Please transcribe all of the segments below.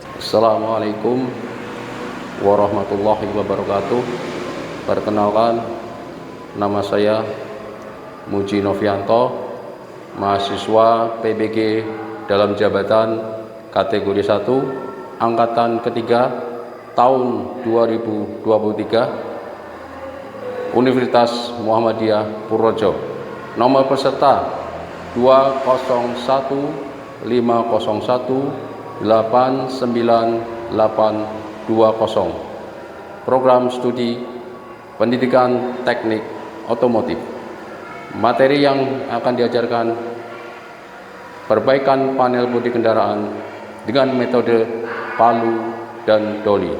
Assalamualaikum warahmatullahi wabarakatuh. Perkenalkan, nama saya Muji Novianto, mahasiswa PBG dalam jabatan kategori 1 angkatan ketiga tahun 2023 Universitas Muhammadiyah Purworejo. Nomor peserta 20150189820. Program studi Pendidikan Teknik Otomotif. Materi yang akan diajarkan perbaikan panel bodi kendaraan dengan metode palu dan doli.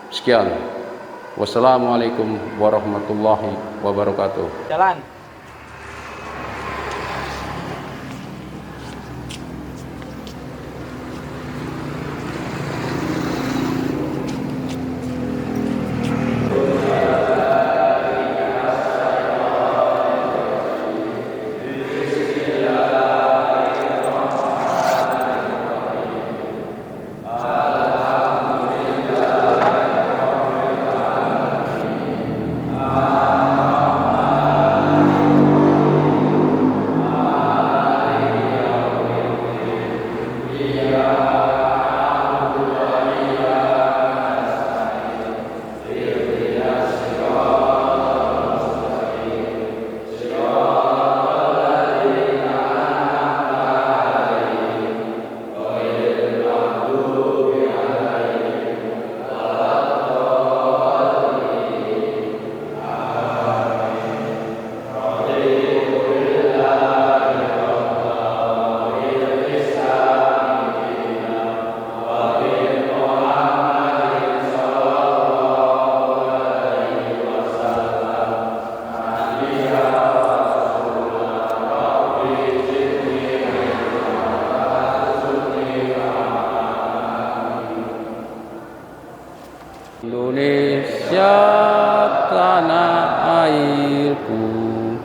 Sekian. Wassalamualaikum warahmatullahi wabarakatuh. Jalan. Indonesia tanah airku,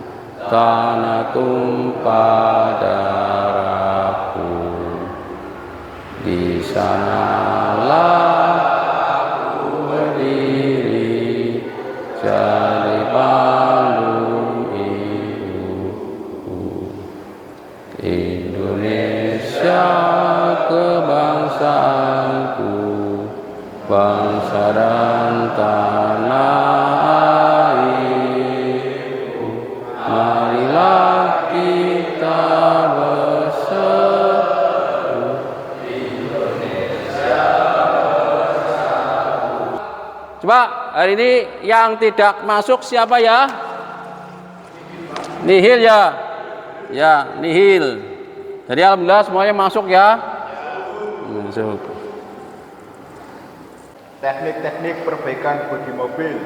tanah tumpah darahku. Di sanalah aku berdiri, jadi pandu ibuku. Indonesia kebangsaanku, bangsa dan tanah airku. Marilah kita bersatu, Indonesia bersatu. Coba hari ini yang tidak masuk siapa ya? Nihil ya? Ya, nihil. Jadi alhamdulillah semuanya masuk ya? Masuk. Teknik-teknik perbaikan bodi mobil,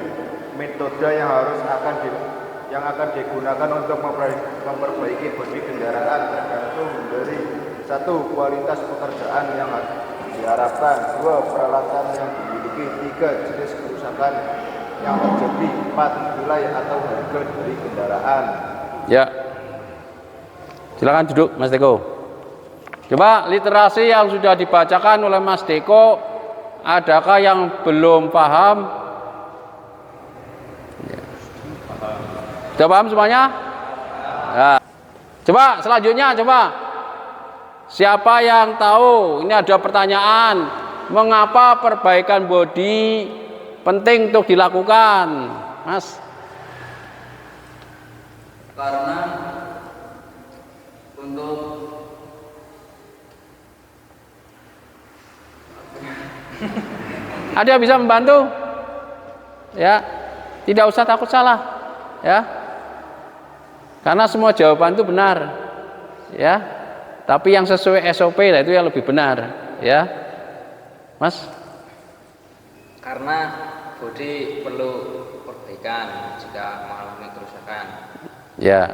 metode yang akan digunakan untuk memperbaiki bodi kendaraan tergantung dari 1. Kualitas pekerjaan yang diharapkan, 2. Peralatan yang dimiliki, 3. Jenis kerusakan yang terjadi, 4. Nilai atau harga dari kendaraan. Ya, silakan duduk Mas Deko. Coba literasi yang sudah dibacakan oleh Mas Deko, adakah yang belum paham? Sudah paham semuanya? Ya. Coba selanjutnya, coba. Siapa yang tahu? Ini ada pertanyaan. Mengapa perbaikan bodi penting untuk dilakukan, Mas? Karena untuk ada yang bisa membantu? Ya, tidak usah takut salah, ya. Karena semua jawaban itu benar, ya. Tapi yang sesuai SOP lah itu yang lebih benar, ya, Mas. karena bodi perlu perbaikan jika mengalami kerusakan. Ya,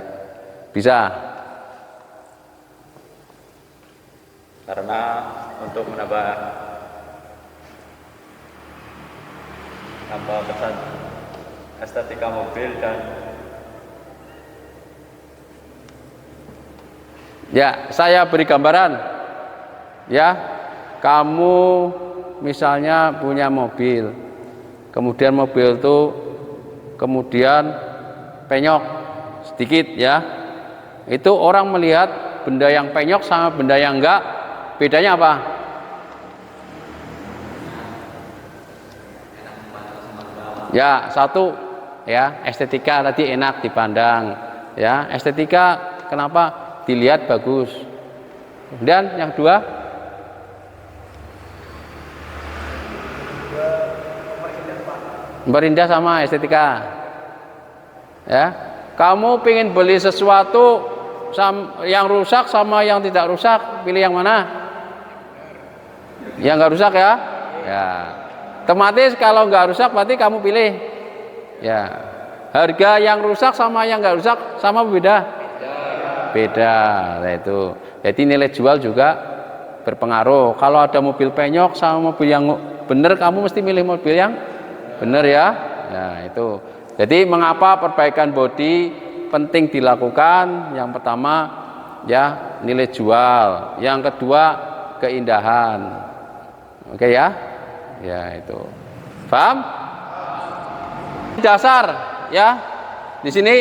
bisa. Karena untuk menambah kesan estetika mobil dan ya, saya beri gambaran. Ya, kamu misalnya punya mobil, kemudian mobil itu kemudian penyok sedikit ya, itu orang melihat benda yang penyok sama benda yang enggak, bedanya apa? Ya, satu ya, estetika tadi enak dipandang ya, estetika kenapa? Dilihat bagus. Kemudian yang kedua, memperindah sama estetika ya. Kamu pengen beli sesuatu yang rusak sama yang tidak rusak, pilih yang mana? Yang nggak rusak ya. Ya, otomatis kalau nggak rusak berarti kamu pilih ya. Harga yang rusak sama yang nggak rusak sama beda? Beda. Nah itu, jadi nilai jual juga berpengaruh. Kalau ada mobil penyok sama mobil yang benar, kamu mesti milih mobil yang benar ya. Nah itu, jadi mengapa perbaikan bodi penting dilakukan? Yang pertama ya nilai jual, yang kedua keindahan. Oke ya, ya itu, paham? Dasar ya, di sini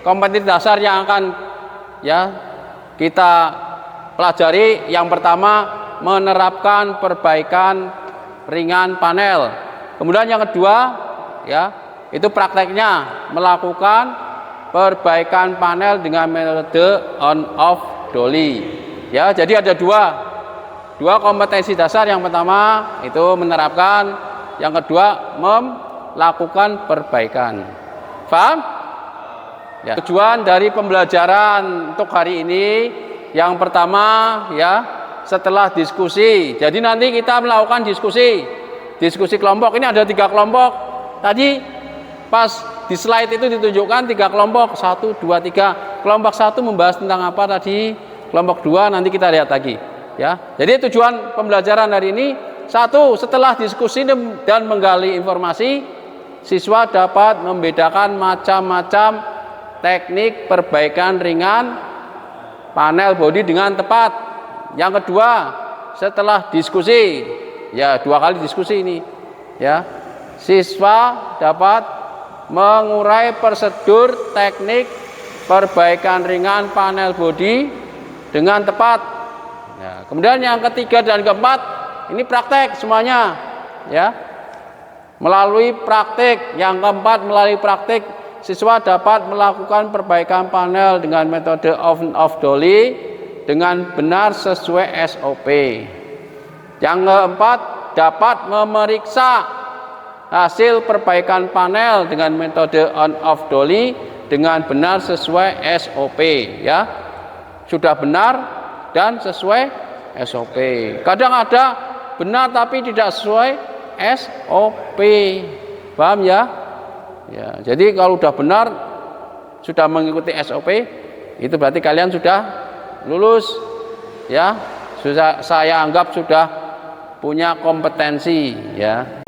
kompetensi dasar yang akan ya kita pelajari. Yang pertama menerapkan perbaikan ringan panel. Kemudian yang kedua ya itu prakteknya melakukan perbaikan panel dengan metode on off dolly ya. Jadi ada dua kompetensi dasar. Yang pertama itu menerapkan, yang kedua melakukan perbaikan. Paham? Ya. Tujuan dari pembelajaran untuk hari ini yang pertama ya, setelah diskusi. Jadi nanti kita melakukan diskusi kelompok. Ini ada 3 kelompok. Tadi pas di slide itu ditunjukkan 3 kelompok, 1, 2, 3. Kelompok 1 membahas tentang apa tadi? Kelompok 2 nanti kita lihat lagi ya. Jadi tujuan pembelajaran hari ini, 1, setelah diskusi dan menggali informasi, siswa dapat membedakan macam-macam teknik perbaikan ringan panel bodi dengan tepat. Yang kedua, setelah diskusi ya, 2 kali diskusi ini ya, siswa dapat mengurai prosedur teknik perbaikan ringan panel bodi dengan tepat ya. Kemudian yang ketiga dan keempat ini praktek semuanya ya, melalui praktek. Yang keempat, melalui praktek siswa dapat melakukan perbaikan panel dengan metode on off dolly dengan benar sesuai SOP. Yang keempat, dapat memeriksa hasil perbaikan panel dengan metode on off dolly dengan benar sesuai SOP ya. Sudah benar dan sesuai SOP. Kadang ada benar tapi tidak sesuai SOP. Paham ya? Ya, jadi kalau sudah benar, sudah mengikuti SOP, itu berarti kalian sudah lulus ya. Saya anggap sudah punya kompetensi ya.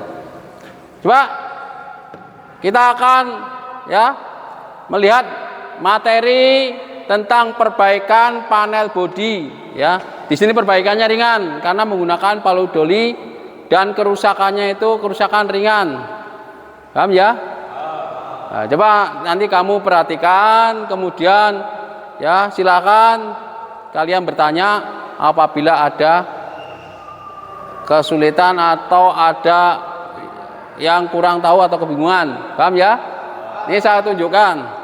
Coba kita akan ya melihat materi tentang perbaikan panel bodi ya. Di sini perbaikannya ringan karena menggunakan palu dolly dan kerusakannya itu kerusakan ringan. Paham ya? Nah, coba nanti kamu perhatikan, kemudian ya silakan kalian bertanya apabila ada kesulitan atau ada yang kurang tahu atau kebingungan. Paham ya? Ini saya tunjukkan.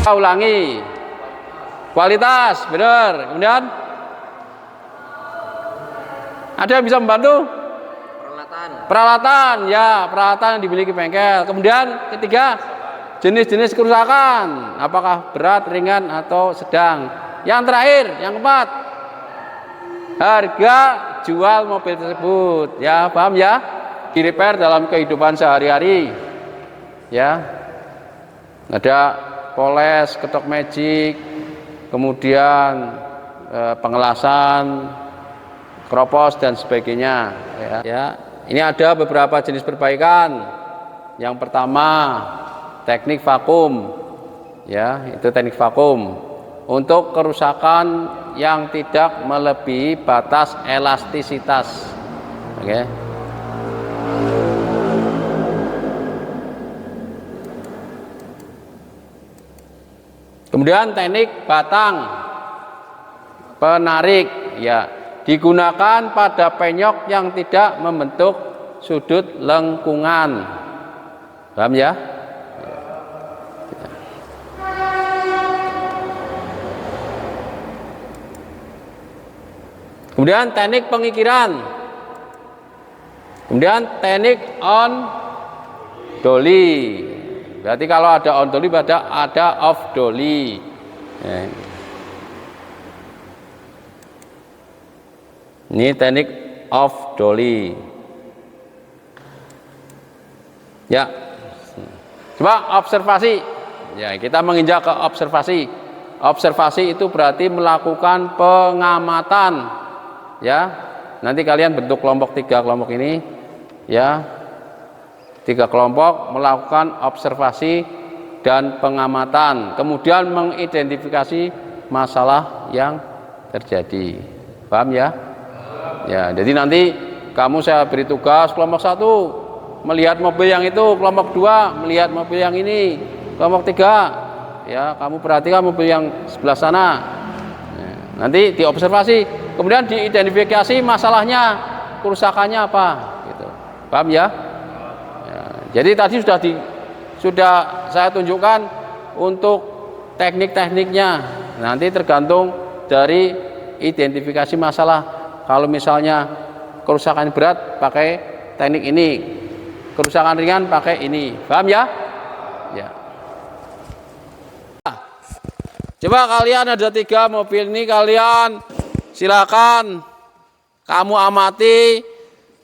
Kita ulangi. Kualitas, benar. Kemudian ada yang bisa membantu? Peralatan, ya, peralatan yang dimiliki bengkel. Kemudian ketiga, jenis-jenis kerusakan, apakah berat, ringan, atau sedang. Yang terakhir, yang keempat, harga jual mobil tersebut. Ya, paham ya? Di repair dalam kehidupan sehari-hari. Ya, ada poles, ketok magic, kemudian pengelasan, kropos dan sebagainya. Ya, ini ada beberapa jenis perbaikan. Yang pertama, teknik vakum. Ya, itu teknik vakum untuk kerusakan yang tidak melebihi batas elastisitas. Oke. Kemudian teknik batang penarik, ya, digunakan pada penyok yang tidak membentuk sudut lengkungan. Paham ya? Kemudian teknik pengikiran. Kemudian teknik on dolly. Berarti kalau ada on dolly ada off dolly. Ya. Ini teknik off dolly. Ya. Coba observasi. Ya, kita menginjak ke observasi. Observasi itu berarti melakukan pengamatan. Ya, nanti kalian bentuk kelompok 3 kelompok ini, ya, 3 kelompok melakukan observasi dan pengamatan, kemudian mengidentifikasi masalah yang terjadi. Paham ya? Ya, jadi nanti kamu saya beri tugas kelompok 1 melihat mobil yang itu, kelompok 2 melihat mobil yang ini, kelompok 3 ya kamu perhatikan mobil yang sebelah sana. Ya, nanti diobservasi. Kemudian diidentifikasi masalahnya, kerusakannya apa, gitu. Paham ya? Ya, jadi tadi sudah saya tunjukkan untuk teknik-tekniknya. Nanti tergantung dari identifikasi masalah. Kalau misalnya kerusakan berat pakai teknik ini, kerusakan ringan pakai ini. Paham ya? Ya. Coba kalian ada 3 mobil ini, kalian silakan kamu amati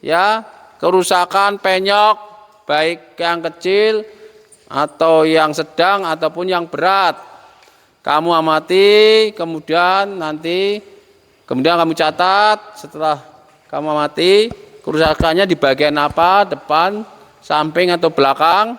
ya kerusakan penyok baik yang kecil atau yang sedang ataupun yang berat. Kamu amati, kemudian kamu catat. Setelah kamu amati kerusakannya di bagian apa, depan, samping atau belakang.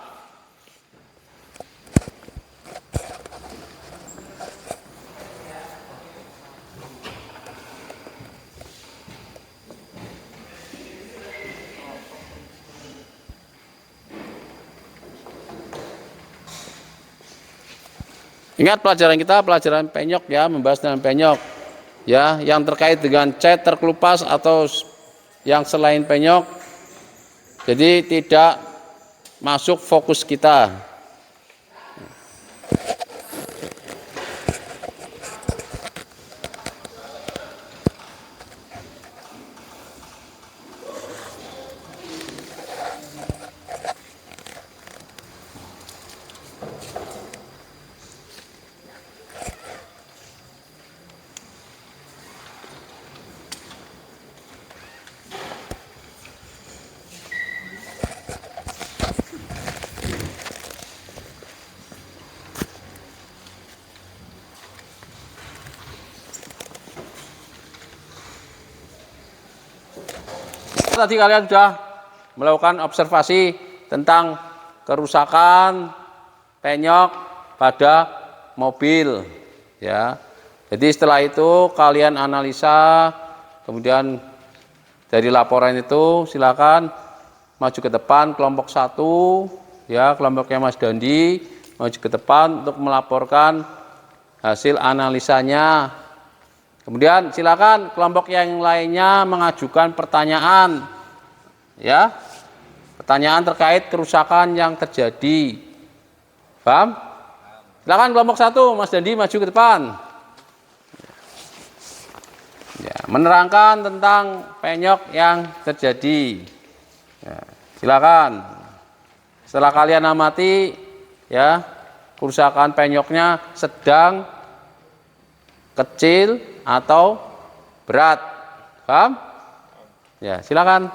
Ingat pelajaran kita, pelajaran penyok ya, membahas tentang penyok ya, yang terkait dengan cat terkelupas atau yang selain penyok. Jadi tidak masuk fokus kita. Tadi kalian sudah melakukan observasi tentang kerusakan penyok pada mobil ya. Jadi setelah itu kalian analisa, kemudian dari laporan itu silakan maju ke depan kelompok 1 ya, kelompoknya Mas Dandi maju ke depan untuk melaporkan hasil analisanya. Kemudian silakan kelompok yang lainnya mengajukan pertanyaan ya, pertanyaan terkait kerusakan yang terjadi. Paham? Silakan kelompok 1, Mas Dandi maju ke depan. Ya, menerangkan tentang penyok yang terjadi. Ya, silakan. Setelah kalian amati, ya, kerusakan penyoknya sedang, kecil, atau berat. Paham? Ya, silakan.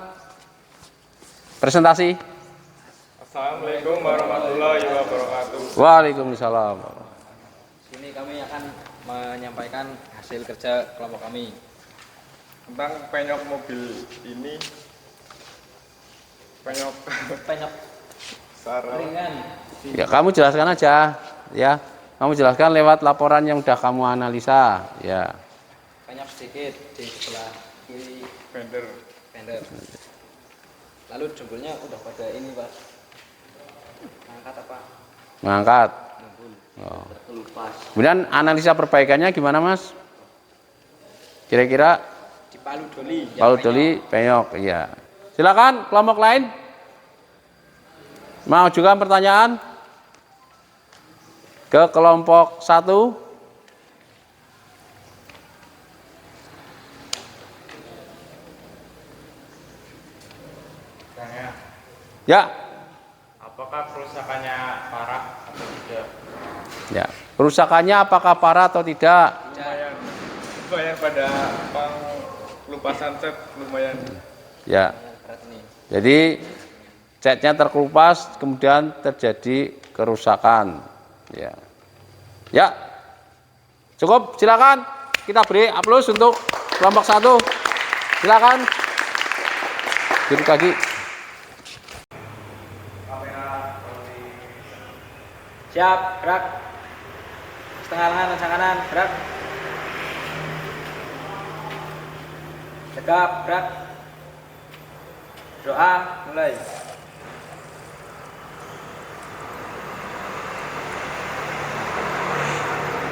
Presentasi. Assalamualaikum warahmatullahi wabarakatuh. Waalaikumsalam. Sini kami akan menyampaikan hasil kerja kelompok kami. Tentang penyok mobil ini, penyok Penyok saraf. ringan. Ya, kamu jelaskan aja, ya. Kamu jelaskan lewat laporan yang sudah kamu analisa, ya. Penyok sedikit di sebelah kiri Fender. fender. Lalu jempolnya udah pada ini, Pak. Angkat apa? Mengangkat. Ngebul. Oh. Terkelupas. Kemudian analisa perbaikannya gimana, Mas? Kira-kira Di palu doli. yang Palu penyok. Doli penyok, iya. Silakan kelompok lain. Mau juga pertanyaan ke kelompok 1. Tanya, Ya, apakah kerusakannya parah atau tidak? ya. Kerusakannya apakah parah atau tidak? Lumayan, lumayan pada penglupasan cat lumayan. Ya. Yang berat ini. Jadi catnya terkelupas, kemudian terjadi kerusakan. Ya. Ya. Cukup, silakan. Kita beri aplaus untuk kelompok 1. Silakan. Duduk lagi. Siap, gerak. Setengah kanan, gerak. Tegap, gerak. Doa, mulai.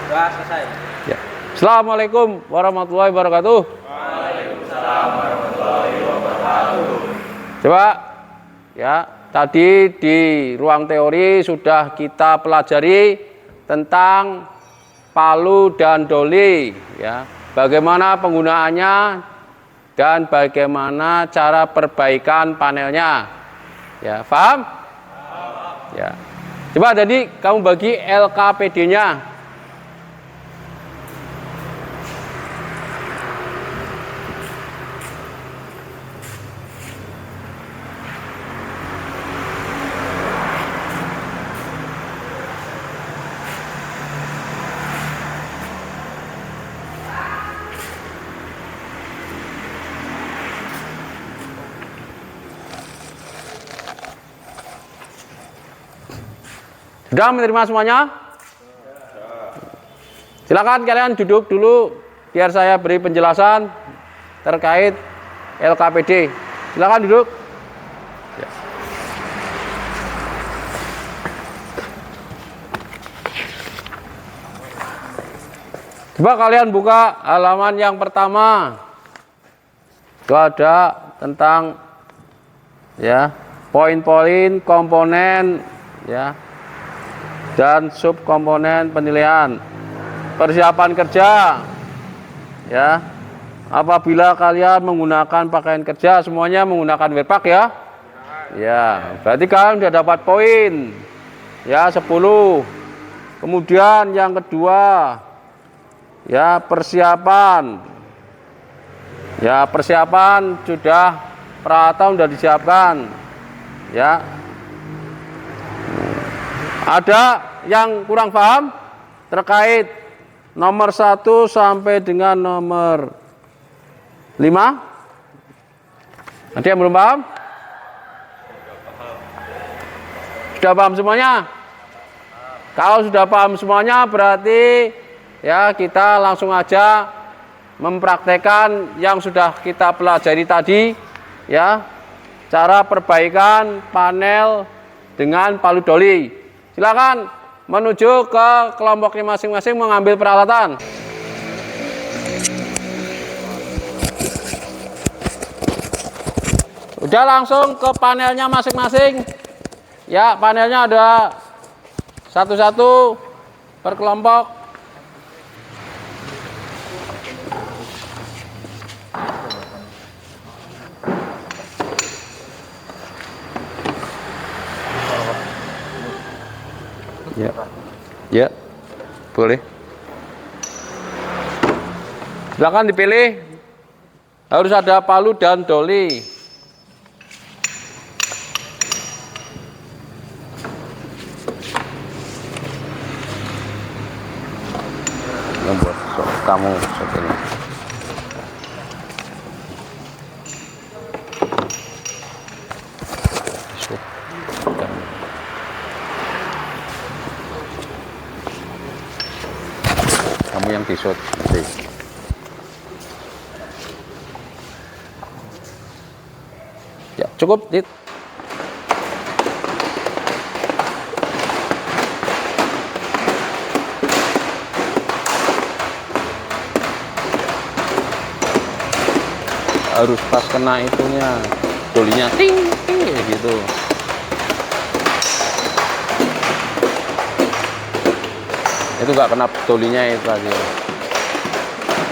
Doa selesai. Ya. Assalamualaikum warahmatullahi wabarakatuh. Waalaikumsalam warahmatullahi wabarakatuh. Coba, ya, tadi di ruang teori sudah kita pelajari tentang palu dan doli, ya. Bagaimana penggunaannya dan bagaimana cara perbaikan panelnya. Ya, paham? Ya. Coba tadi kamu bagi LKPD-nya. Sudah menerima semuanya? Silakan kalian duduk dulu biar saya beri penjelasan terkait LKPD. Silakan duduk. Ya. Coba kalian buka halaman yang pertama. Itu ada tentang, ya, poin-poin komponen, ya, dan subkomponen penilaian. Persiapan kerja, ya, apabila kalian menggunakan pakaian kerja semuanya menggunakan werpak, ya. Ya, berarti kalian sudah dapat poin, ya, 10. Kemudian yang kedua, ya, persiapan, ya, persiapan sudah, peralatan sudah disiapkan, ya. Ada yang kurang paham terkait nomor 1 sampai dengan nomor 5? Ada yang belum paham? Sudah paham semuanya? Kalau sudah paham semuanya berarti, ya, kita langsung aja mempraktekkan yang sudah kita pelajari tadi, ya, cara perbaikan panel dengan palu doli. Silakan menuju ke kelompoknya masing-masing mengambil peralatan. Udah langsung ke panelnya masing-masing. Ya, panelnya ada satu-satu. per kelompok. Ya, ya, boleh. Silakan dipilih. Harus ada palu dan doli. Yang buat kamu seperti kamu yang disut nanti. Ya cukup Dit. Harus pas kena itunya, dolinya ting ting gitu. Itu nggak kena dolinya itu tadi.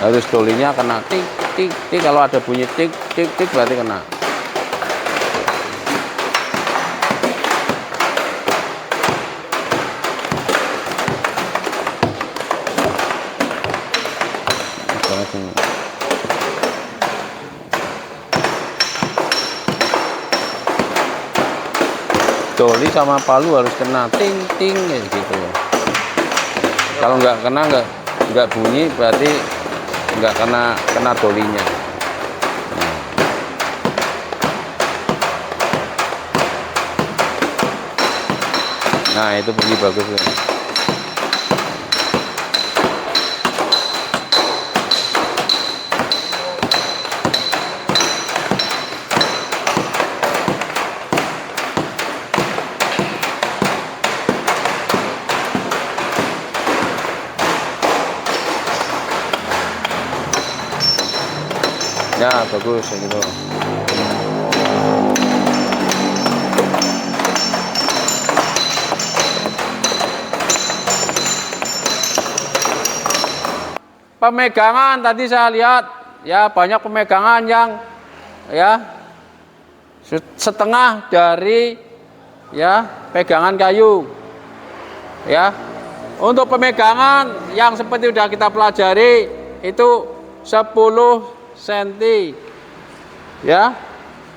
Harus dolinya kena tik tik tik. Kalau ada bunyi tik tik tik berarti kena. Doli sama palu harus kena ting ting gitu. Kalau nggak kena nggak bunyi berarti nggak kena dolinya. Nah itu bunyi bagus ya. Ya bagus ya gitu. Pemegangan tadi saya lihat ya banyak pemegangan yang ya setengah dari ya pegangan kayu ya. Untuk pemegangan yang seperti sudah kita pelajari itu 10 cm ya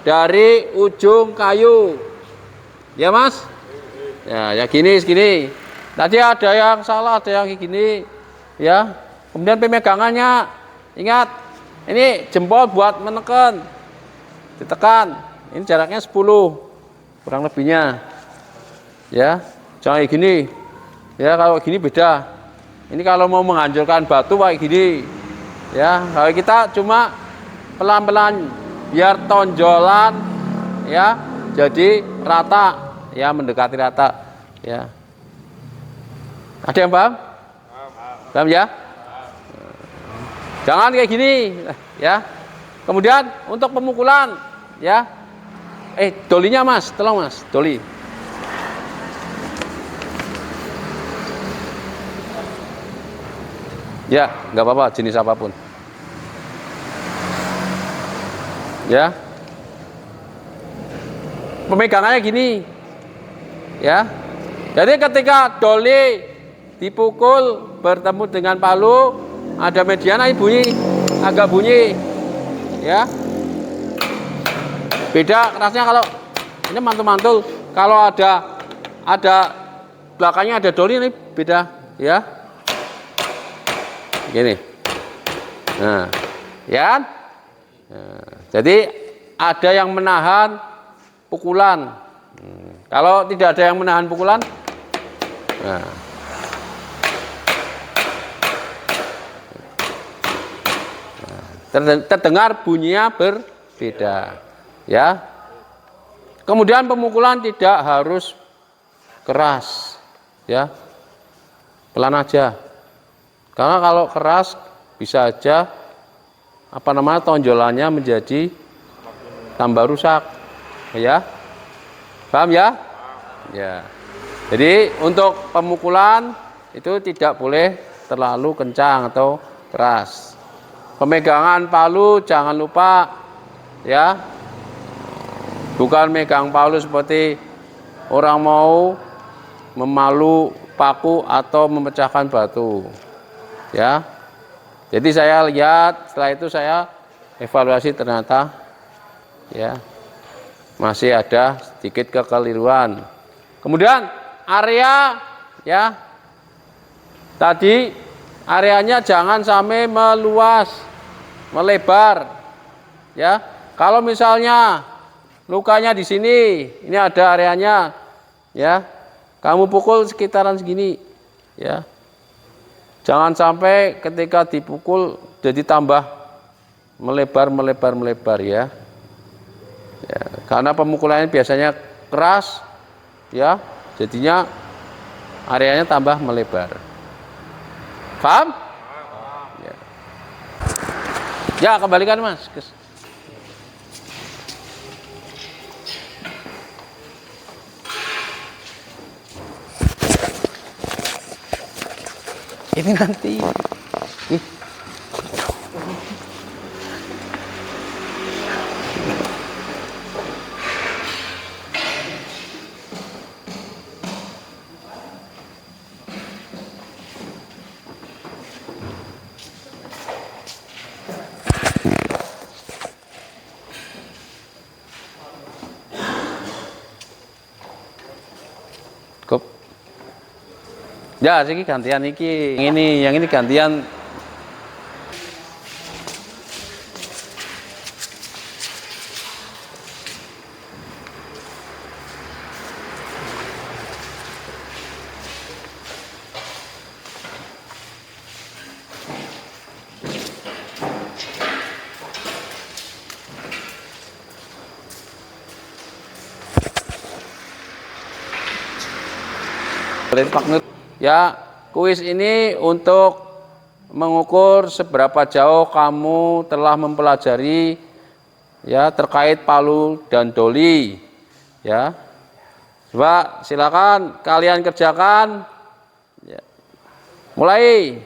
dari ujung kayu ya Mas ya gini tadi ada yang salah, ada yang gini ya. Kemudian pemegangannya ingat ini jempol buat menekan, ditekan ini jaraknya 10 kurang lebihnya ya. Jangan kayak gini ya, kalau gini beda. Ini kalau mau menghancurkan batu kayak gini ya. Kalau kita cuma pelan-pelan biar tonjolan ya jadi rata ya, mendekati rata ya. Ada yang paham? Paham ya? Jangan kayak gini ya. Kemudian untuk pemukulan ya. Dolinya Mas, tolong Mas, doli. Ya, nggak apa-apa, jenis apapun. Ya. Pemegangannya gini. Ya. Jadi ketika doli dipukul bertemu dengan palu, ada mediana bunyi, agak bunyi. Ya. Beda kerasnya kalau ini mantul-mantul. Kalau ada belakangnya ada doli ini beda, ya. Gini. Nah, ya. Nah, jadi ada yang menahan pukulan. Kalau tidak ada yang menahan pukulan, nah, terdengar bunyinya berbeda, ya. Kemudian pemukulan tidak harus keras, ya, pelan aja. Karena kalau keras bisa aja tonjolannya menjadi tambah rusak, ya. Paham ya? Ya. Jadi untuk pemukulan itu tidak boleh terlalu kencang atau keras. Pemegangan palu jangan lupa ya. Bukan megang palu seperti orang mau memalu paku atau memecahkan batu. Ya. Jadi saya lihat, setelah itu saya evaluasi, ternyata ya masih ada sedikit kekeliruan. Kemudian area ya, tadi areanya jangan sampai meluas, melebar ya. Kalau misalnya lukanya di sini, ini ada areanya ya, kamu pukul sekitaran segini ya. Jangan sampai ketika dipukul jadi tambah melebar ya. Ya, karena pemukulannya biasanya keras ya, jadinya areanya tambah melebar. Paham? Ya, ya kembalikan Mas. Ini nanti. Cukup. Ya, siki gantian iki. Yang ini gantian. Pak Nur. Ya, kuis ini untuk mengukur seberapa jauh kamu telah mempelajari ya terkait palu dan doli. Ya. Coba silakan kalian kerjakan. Ya. Mulai.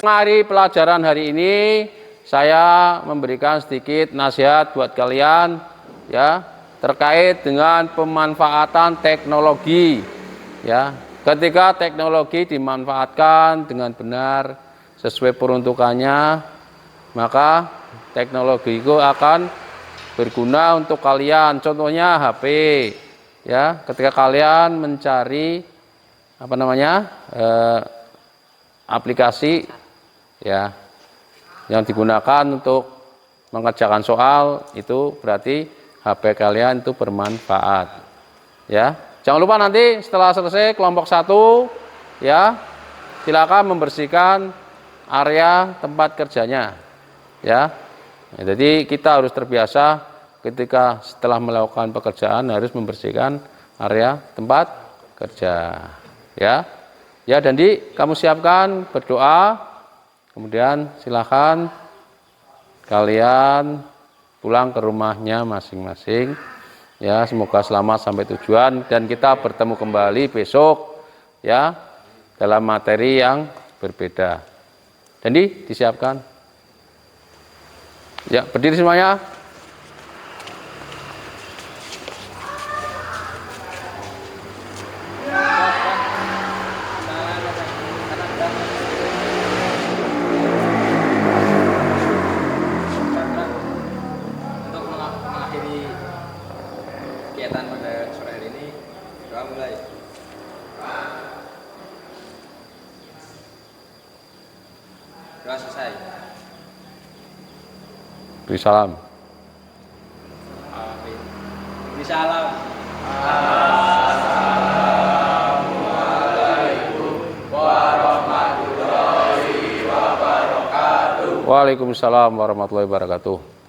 Mari pelajaran hari ini saya memberikan sedikit nasihat buat kalian ya terkait dengan pemanfaatan teknologi ya. Ketika teknologi dimanfaatkan dengan benar sesuai peruntukannya, maka teknologi itu akan berguna untuk kalian. Contohnya HP ya, ketika kalian mencari aplikasi ya yang digunakan untuk mengerjakan soal, itu berarti HP kalian itu bermanfaat ya. Jangan lupa nanti setelah selesai kelompok 1 ya, silakan membersihkan area tempat kerjanya ya. Jadi kita harus terbiasa ketika setelah melakukan pekerjaan harus membersihkan area tempat kerja ya. Ya, dan kamu siapkan berdoa, kemudian silakan kalian pulang ke rumahnya masing-masing. Ya, semoga selamat sampai tujuan dan kita bertemu kembali besok ya dalam materi yang berbeda. Jadi disiapkan. Ya, berdiri semuanya. Untuk mengakhiri kegiatan pada sore hari ini, doa mulai. Doa selesai. Beri salam. Amin. Beri salam. Waalaikumsalam warahmatullahi wabarakatuh.